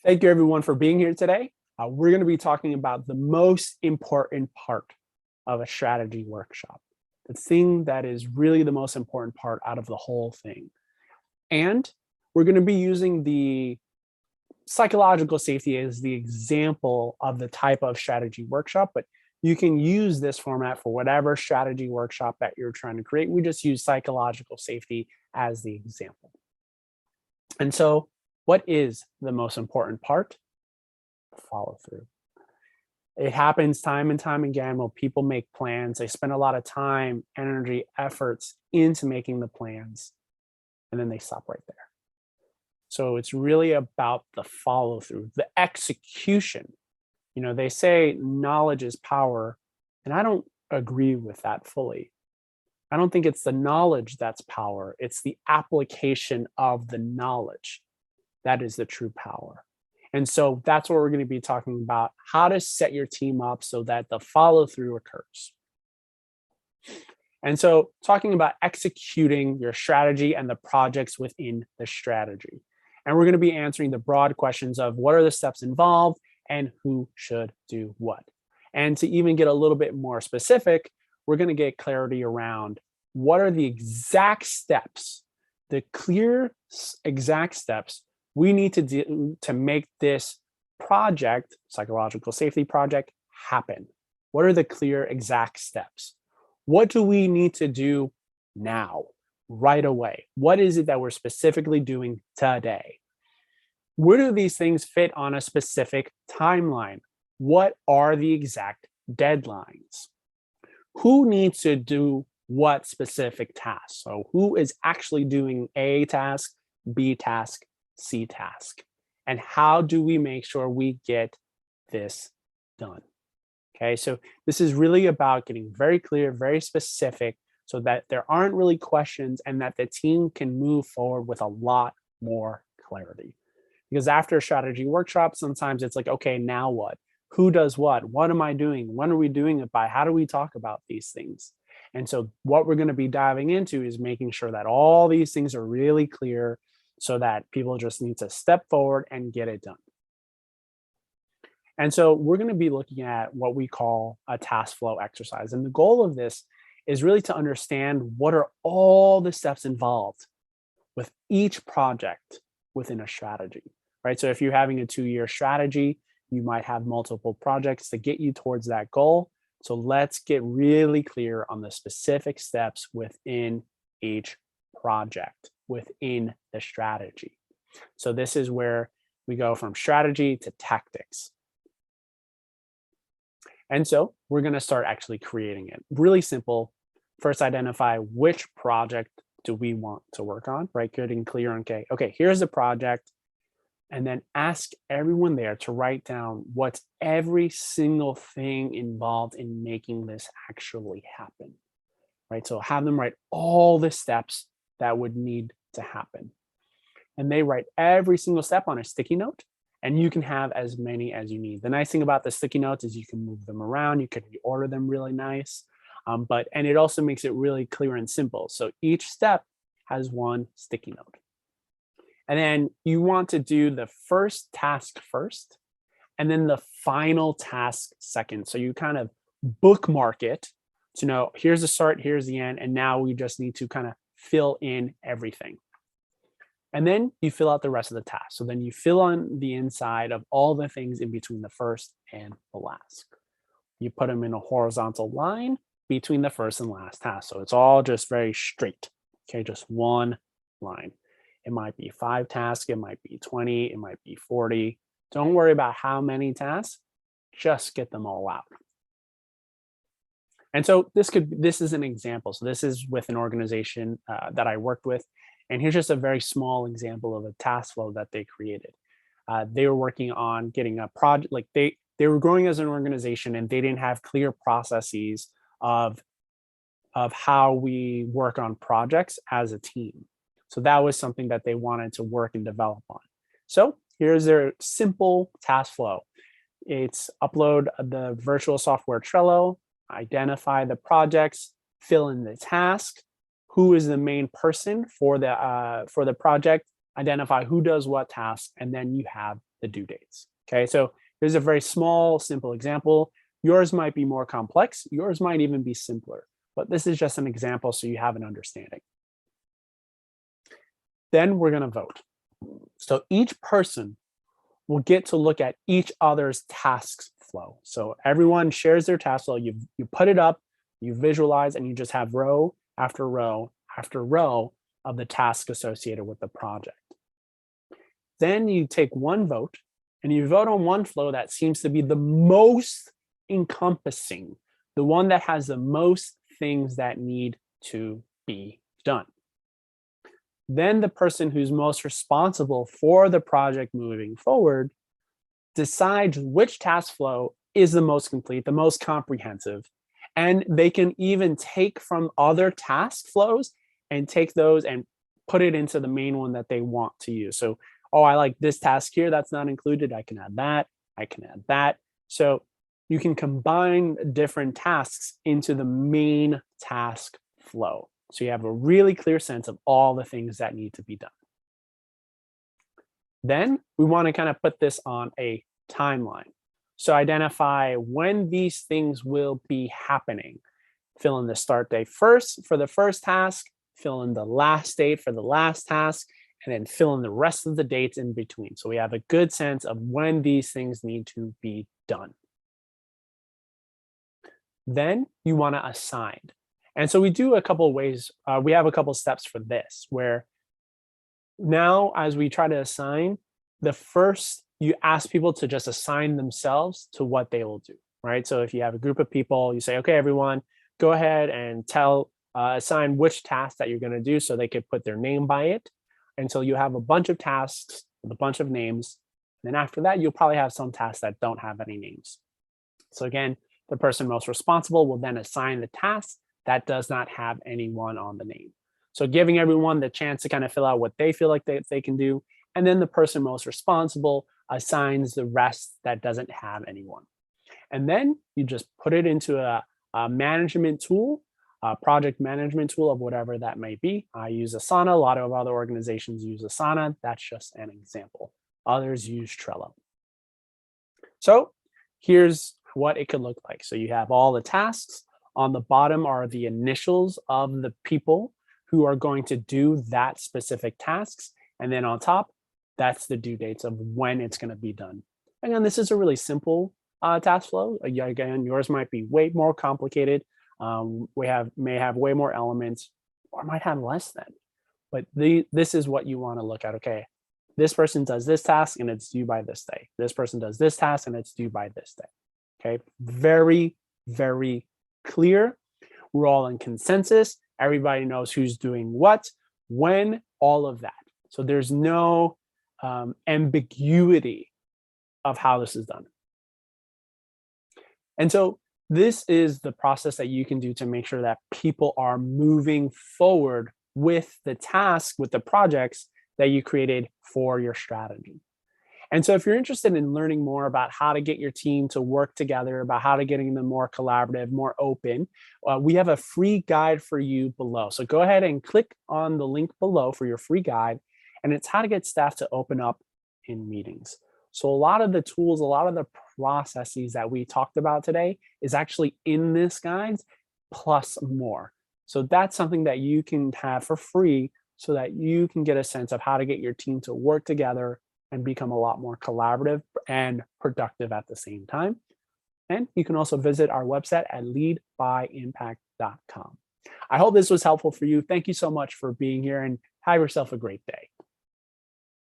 Thank you everyone for being here today. We're going to be talking about the most important part of a strategy workshop, the thing that is really the most important part out of the whole thing. And we're going to be using the psychological safety as the example of the type of strategy workshop, but you can use this format for whatever strategy workshop that you're trying to create. We just use psychological safety as the example. And so what is the most important part? Follow through. It happens time and time again when people make plans. They spend a lot of time, energy, efforts into making the plans, and then they stop right there. So it's really about the follow through, the execution. You know, they say knowledge is power, and I don't agree with that fully. I don't think it's the knowledge that's power. It's the application of the knowledge that is the true power. And so that's what we're going to be talking about, how to set your team up so that the follow through occurs. And so talking about executing your strategy and the projects within the strategy. And we're going to be answering the broad questions of what are the steps involved and who should do what. And to even get a little bit more specific, we're going to get clarity around what are the exact steps, the clear exact steps we need to do to make this project, psychological safety project, happen. What are the clear exact steps? What do we need to do now, right away? What is it that we're specifically doing today? Where do these things fit on a specific timeline? What are the exact deadlines? Who needs to do what specific tasks? So who is actually doing A task, B task, C task? And how do we make sure we get this done? Okay, so this is really about getting very clear, very specific, so that there aren't really questions and that the team can move forward with a lot more clarity. Because after a strategy workshop, sometimes it's like, okay, now what? Who does what? What am I doing? When are we doing it by? How do we talk about these things? And so what we're going to be diving into is making sure that all these things are really clear so that people just need to step forward and get it done. And so we're going to be looking at what we call a task flow exercise. And the goal of this is really to understand what are all the steps involved with each project within a strategy, right? So if you're having a 2-year strategy, you might have multiple projects to get you towards that goal. So let's get really clear on the specific steps within each project, within the strategy. So this is where we go from strategy to tactics. And so we're going to start actually creating it. Really simple. First, identify which project do we want to work on, right? Getting clear on, okay, here's the project. And then ask everyone there to write down what's every single thing involved in making this actually happen, right? So have them write all the steps that would need to happen. And they write every single step on a sticky note, and you can have as many as you need. The nice thing about the sticky notes is you can move them around, you can reorder them really nice, and it also makes it really clear and simple. So each step has one sticky note. And then you want to do the first task first, and then the final task second. So you kind of bookmark it to know here's the start, here's the end, and now we just need to kind of fill in everything. And then you fill out the rest of the task. So then you fill on the inside of all the things in between the first and the last. You put them in a horizontal line between the first and last task. So it's all just very straight, okay, just one line. It might be 5 tasks, it might be 20, it might be 40. Don't worry about how many tasks, just get them all out. And so this is an example. So this is with an organization that I worked with. And here's just a very small example of a task flow that they created. They were working on getting a project, like they were growing as an organization and they didn't have clear processes of how we work on projects as a team. So that was something that they wanted to work and develop on. So here's their simple task flow. It's upload the virtual software Trello, identify the projects, fill in the task, who is the main person for the project, identify who does what task, and then you have the due dates. Okay, so here's a very small, simple example. Yours might be more complex. Yours might even be simpler, but this is just an example so you have an understanding. Then we're going to vote. So each person will get to look at each other's tasks flow. So everyone shares their task flow. You put it up, you visualize, and you just have row after row after row of the task associated with the project. Then you take one vote and you vote on one flow that seems to be the most encompassing, the one that has the most things that need to be done. Then the person who's most responsible for the project moving forward decides which task flow is the most complete, the most comprehensive, and they can even take from other task flows and take those and put it into the main one that they want to use. So, oh, I like this task here that's not included. I can add that. I can add that. So you can combine different tasks into the main task flow. So you have a really clear sense of all the things that need to be done. Then we want to kind of put this on a timeline. So identify when these things will be happening. Fill in the start date first for the first task, fill in the last date for the last task, and then fill in the rest of the dates in between. So we have a good sense of when these things need to be done. Then you want to assign. And so we do a couple of ways. We have a couple of steps for this, where now as we try to assign, the first, you ask people to just assign themselves to what they will do, right? So if you have a group of people, you say, okay, everyone, go ahead and assign which task that you're going to do so they could put their name by it. And so you have a bunch of tasks with a bunch of names. And then after that, you'll probably have some tasks that don't have any names. So again, the person most responsible will then assign the task that does not have anyone on the name. So giving everyone the chance to kind of fill out what they feel like they can do. And then the person most responsible assigns the rest that doesn't have anyone. And then you just put it into a management tool, a project management tool of whatever that may be. I use Asana. A lot of other organizations use Asana. That's just an example. Others use Trello. So here's what it could look like. So you have all the tasks. On the bottom are the initials of the people who are going to do that specific tasks. And then on top, that's the due dates of when it's going to be done. Again, this is a really simple task flow. Again, yours might be way more complicated. May have way more elements, or might have less than. But this is what you want to look at. Okay, this person does this task and it's due by this day. This person does this task and it's due by this day. Okay, very, very clear. We're all in consensus. Everybody knows who's doing what, when, all of that. So there's no ambiguity of how this is done. And so this is the process that you can do to make sure that people are moving forward with the task, with the projects that you created for your strategy. And so if you're interested in learning more about how to get your team to work together, about how to getting them more collaborative, more open, we have a free guide for you below. So go ahead and click on the link below for your free guide. And it's how to get staff to open up in meetings. So a lot of the tools, a lot of the processes that we talked about today is actually in this guide, plus more. So that's something that you can have for free so that you can get a sense of how to get your team to work together and become a lot more collaborative and productive at the same time. And you can also visit our website at leadbyimpact.com. I hope this was helpful for you. Thank you so much for being here and have yourself a great day.